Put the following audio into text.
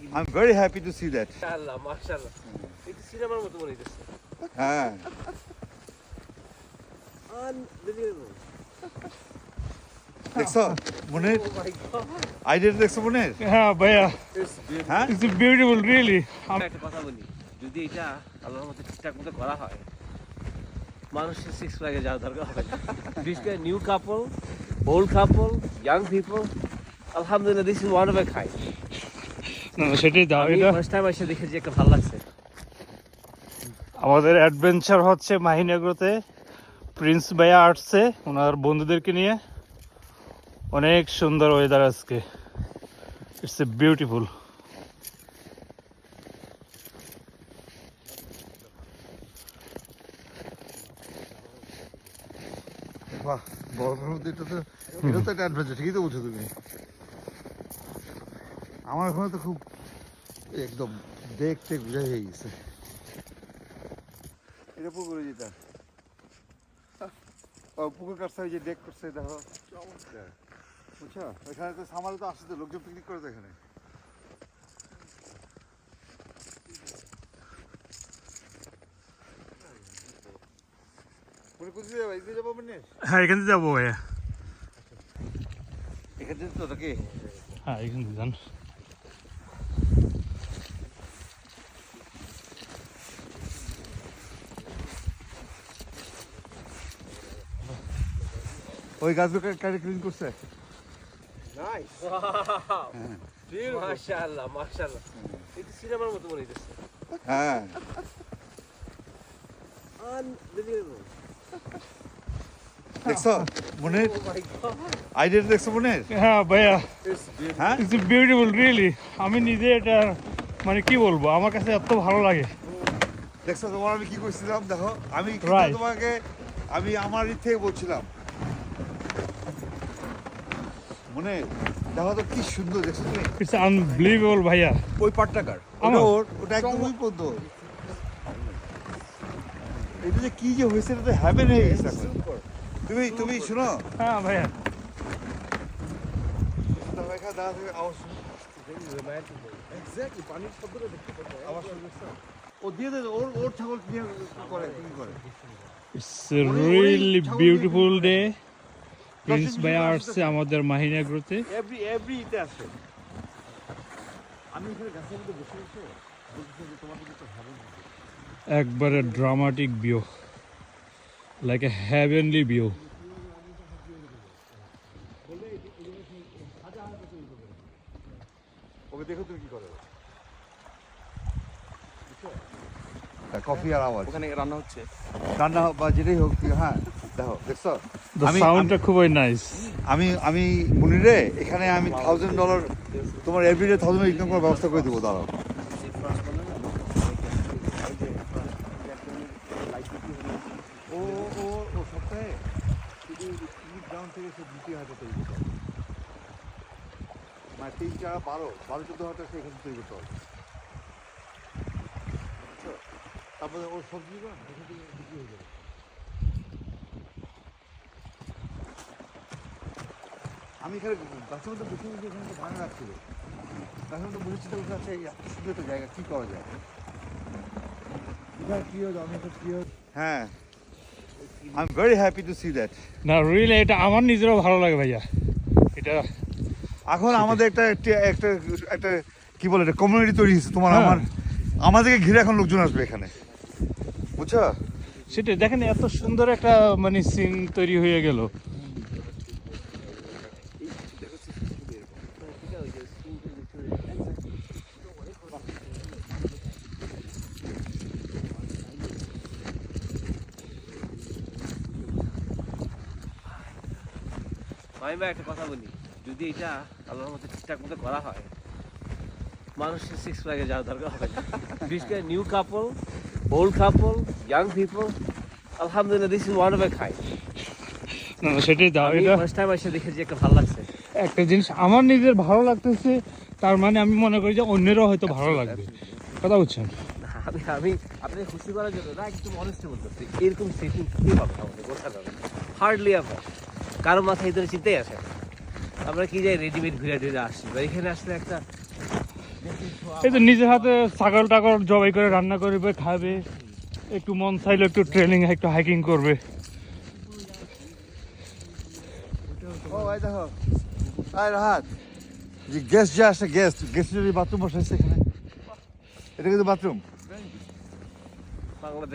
I'm very happy to see that. মাশাআল্লাহ মাশাআল্লাহ এটা সিনেমার মতো মনে হচ্ছে হ্যাঁ আনবিলিভেবল দেখছো মনের ও মাই গড আইডিয়াটা দেখছো মনের হ্যাঁ ভাইয়া হ্যাঁ ইটস বিউটিফুল রিয়েলি একটা কথা বলি যদি এটা আল্লাহর মতো ঠিকঠাক মতো করা হয় মানুষের সিক্স প্যাকে যাওয়ার দরকার হবে না বিশেষ করে নিউ কাপল ওল্ড কাপল ইয়াং পিপল আলহামদুলিল্লাহ this is one of a kind না সেটাই দাও আমি এটা ফার্স্ট টাইম এসে দেখেছি একটা ভালো লাগছে আমাদের অ্যাডভেঞ্চার হচ্ছে মাহিনগরতে প্রিন্স ভাইয়া আসছে ওনার বন্ধুদেরকে নিয়ে অনেক সুন্দর ওয়েদার আজকে ইটস এ বিউটিফুল বাহ গরমের মধ্যে এটা তো একটা অ্যাডভেঞ্চার ঠিকই তো বলছো তুমি আমার ওখানে তো খুব একদম দেখতে বুঝাই হয়ে গেছে এটা পুকুরে যেটা পুকুর কাটছে ওই যে ডেক করছে দেখো চমৎকার বুঝছো এখানে তো সামারে তো আসছে তো লোকজন পিকনিক করে তো এখানে কোথায় যাবো এদিকে যাবো মানে হ্যাঁ এখান থেকে যাবো ভাইয়া এখানে তো নাকি হ্যাঁ এখান থেকে যান ওই গাছগুলো কাটে ক্লিন করছে নাইস মাশাআল্লাহ মাশাআল্লাহ এটা সিনেমার মতো মনে হচ্ছে হ্যাঁ আনবিলিভেবল দেখছো মনের ও মাই গড আইডিয়াটা দেখছো মনের হ্যাঁ ভাইয়া হ্যাঁ ইটস বিউটিফুল রিয়েলি আমি নিজে এটা মানে কি বলবো আমার কাছে এত ভালো লাগে দেখছো তোমার আমি কি করছিলাম দেখো আমি কিন্তু Right. তোমাকে আমি আমার দিক থেকে বলছিলাম মনে দেখো তো কি সুন্দর দেখছো তুমি ইটস আনবিলিভেবল ভাইয়া ওই পাট্টাকার আমার? ওটা একদম ওই পদ্ম এটা যে কি যে হয়েছে এটা তো হ্যাভেন হয়ে গেছে এখন। তুমি শোনো হ্যাঁ ভাইয়া দেখো এখানে দাঁড়া থেকে আওয়াজ শুনো এক্স্যাক্টলি পানির শব্দটা দেখতে পাচ্ছ আওয়াজ শুনছো ও দিয়ে দে ওর ছাগল কি করে কি করে it's a really beautiful day Prince ভাইয়া আসছে আমাদের মাহিনগরতে এভরি ইতে আসে আমি এখানে গাছের মধ্যে বসে বসে বলছি যে তোমাকে কিছু হবে না একবারে dramatic view like a heavenly view ওকে দেখো তুমি কি করো কফি আর আওয়াজ ওখানে রান্না হচ্ছে রান্না হোক বা যেটাই হোক হ্যাঁ দেখো দেখছো দ্য আমি সাউন্ডটা খুবই নাইস আমি মুনিরে এখানে আমি $1000 তোমার এভরিডে 1000 ইনকাম করার ব্যবস্থা করে দেবো দাঁড়াও ও ও ও সপ্তাহে শুধু স্পিড ডাউন থেকে সে 2000 তৈরি করতে হবে মানে 3 4 12 14 হাজার সে এখানে তৈরি করতে হবে বুঝছো? তারপরে ওর সবজিগুলো না এখান থেকে বিক্রি হয়ে যাবে আমি এখানে গাছের মধ্যে বসে বসে এখানে ভাঙা রাখছিল গাছের মধ্যে বসে চিন্তা করতে আছে এত সুন্দর একটা জায়গা কী করা যায় হ্যাঁ I am very happy to see that না রিয়েলি এটা আমার নিজেরও ভালো লাগে ভাইয়া এটা এখন আমাদের একটা একটা একটা কি বলে এটা কমিউনিটি তৈরি হয়েছে তোমার হ্যাঁ। আমাদেরকে ঘিরে এখন লোকজন আসবে এখানে বুঝছো সেটাই দেখেন এত সুন্দর একটা মানে সিন তৈরি হয়ে গেল আমি ভাই একটা কথা বলি যদি এটা আল্লাহর মতো ঠিকঠাক মতো করা হয় মানুষের সিক্স প্যাকে যাওয়ার দরকার হবে না বিশেষ করে নিউ কাপল ওল্ড কাপল ইয়াং পিপল আলহামদুলিল্লাহ this is one of a kind না সেটাই দাও আমি এটা ফার্স্ট টাইম এসে দেখেছি একটা ভালো লাগছে একটা জিনিস আমার নিজের ভালো লাগতেছে তার মানে আমি মনে করি যে অন্যেরও হয়তো ভালো লাগবে কথা বুঝছেন আমি আমি আপনাকে খুশি করার জন্য না একটু অনেস্টলি বলতেছি এরকম সেটিং কে পাবে আমাদের বোঝা যাবে হার্ডলি এভার কারো মাথায় ধরে চিন্তাই আসে না। আমরা কি যাই রেডিমেড ঘুরে ঘুরে আসছি বা এখানে আসলে একটা এই তো নিজের হাতে ছাগল টাগল জবাই করে রান্না করবে খাবে, একটু মন চাইলে একটু ট্রেনিং একটু হাইকিং করবে। ও ভাই দেখো, আয় রাহাত, যে গেস্ট যে আসে, গেস্ট যদি বাথরুম বসাইছে এখানে, এটা কিন্তু বাথরুম। বাংলাদেশ